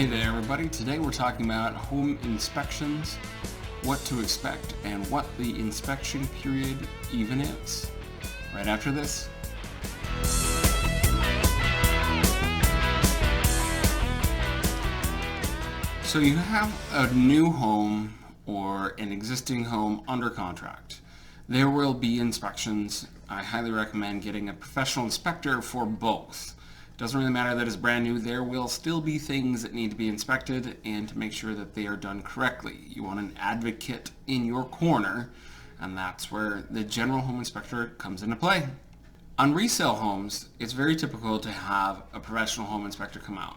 Hey there everybody, today we're talking about home inspections, what to expect, and what the inspection period even is. Right after this. So you have a new home or an existing home under contract. There will be inspections. I highly recommend getting a professional inspector for both. Doesn't really matter that it's brand new, there will still be things that need to be inspected and to make sure that they are done correctly. You want an advocate in your corner, and that's where the general home inspector comes into play. On resale homes, it's very typical to have a professional home inspector come out.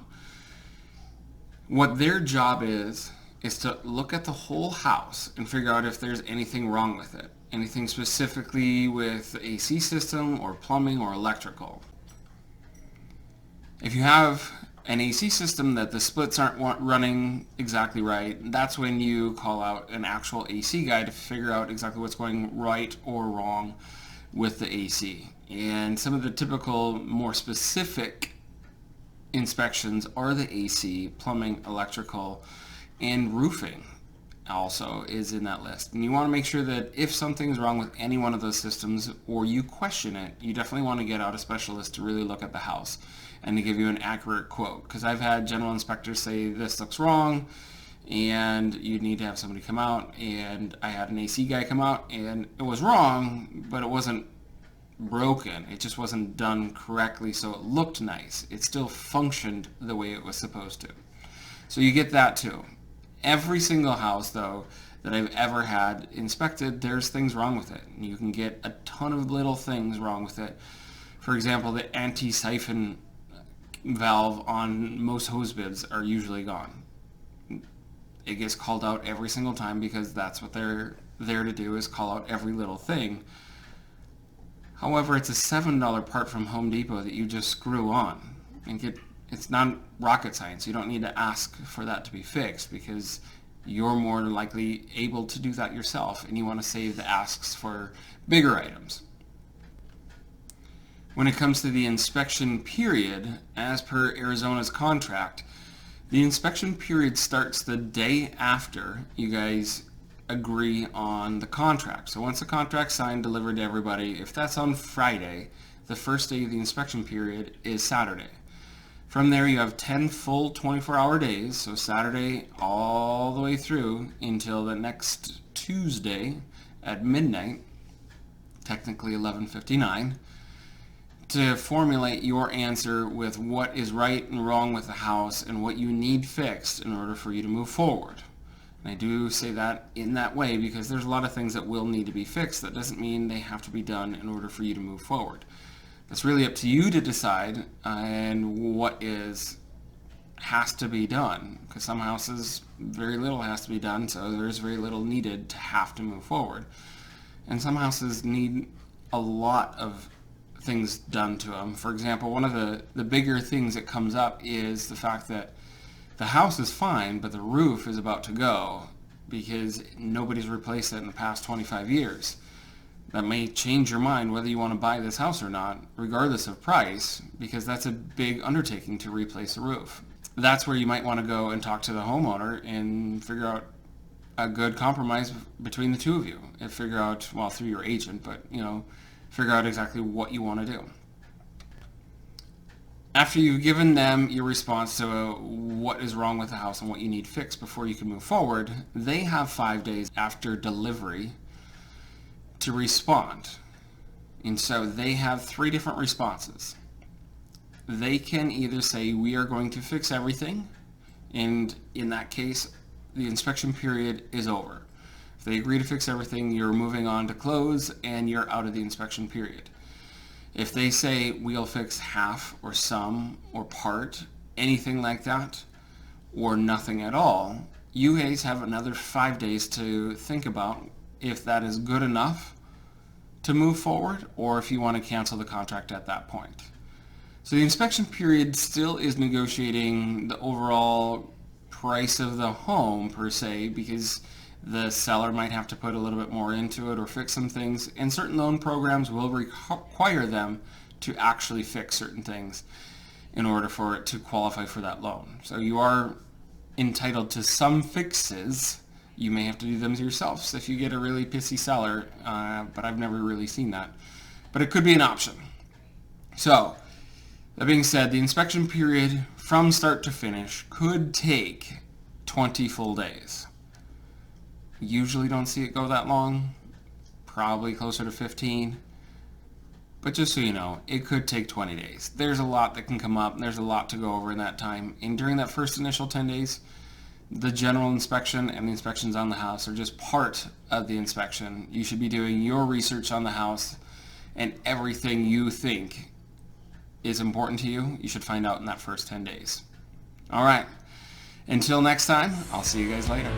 What their job is to look at the whole house and figure out if there's anything wrong with it. Anything specifically with the AC system or plumbing or electrical. If you have an AC system that the splits aren't running exactly right, that's when you call out an actual AC guy to figure out exactly what's going right or wrong with the AC. And some of the typical, more specific inspections are the AC, plumbing, electrical, and roofing also is in that list. And you want to make sure that if something's wrong with any one of those systems or you question it, you definitely want to get out a specialist to really look at the house and to give you an accurate quote. Because I've had general inspectors say this looks wrong and you need to have somebody come out, and I had an AC guy come out and it was wrong, but it wasn't broken. It just wasn't done correctly, so it looked nice. It still functioned the way it was supposed to. So you get that too. Every single house, though, that I've ever had inspected, there's things wrong with it. And you can get a ton of little things wrong with it. For example, the anti-siphon valve on most hose bibs are usually gone. It gets called out every single time because that's what they're there to do, is call out every little thing. However, it's a $7 part from Home Depot that you just screw on and it's not rocket science. You don't need to ask for that to be fixed because you're more likely able to do that yourself, and you want to save the asks for bigger items. When it comes to the inspection period, as per Arizona's contract, the inspection period starts the day after you guys agree on the contract. So once the contract's signed, delivered to everybody, if that's on Friday, the first day of the inspection period is Saturday. From there you have 10 full 24-hour days, so Saturday all the way through until the next Tuesday at midnight, technically 11:59, to formulate your answer with what is right and wrong with the house and what you need fixed in order for you to move forward. And I do say that in that way because there's a lot of things that will need to be fixed. That doesn't mean they have to be done in order for you to move forward. It's really up to you to decide and what has to be done, because some houses very little has to be done, so there's very little needed to have to move forward. And some houses need a lot of things done to them. For example, one of the bigger things that comes up is the fact that the house is fine, but the roof is about to go because nobody's replaced it in the past 25 years. That may change your mind whether you want to buy this house or not, regardless of price, because that's a big undertaking to replace a roof. That's where you might want to go and talk to the homeowner and figure out a good compromise between the two of you, and figure out, well, through your agent, but figure out exactly what you want to do. After you've given them your response to what is wrong with the house and what you need fixed before you can move forward, they have 5 days after delivery to respond. And so they have 3 different responses. They can either say, we are going to fix everything, and in that case, the inspection period is over. If they agree to fix everything, you're moving on to close and you're out of the inspection period. If they say we'll fix half or some or part, anything like that, or nothing at all, you guys have another 5 days to think about if that is good enough to move forward, or if you want to cancel the contract at that point. So the inspection period still is negotiating the overall price of the home per se, because the seller might have to put a little bit more into it or fix some things, and certain loan programs will require them to actually fix certain things in order for it to qualify for that loan. So you are entitled to some fixes. You may have to do them yourselves if you get a really pissy seller, but I've never really seen that. But it could be an option. So, that being said, the inspection period from start to finish could take 20 full days. Usually don't see it go that long, probably closer to 15. But just so you know, it could take 20 days. There's a lot that can come up, and there's a lot to go over in that time. And during that first initial 10 days, the general inspection and the inspections on the house are just part of the inspection. You should be doing your research on the house, and everything you think is important to you, you should find out in that first 10 days. All right. Until next time, I'll see you guys later.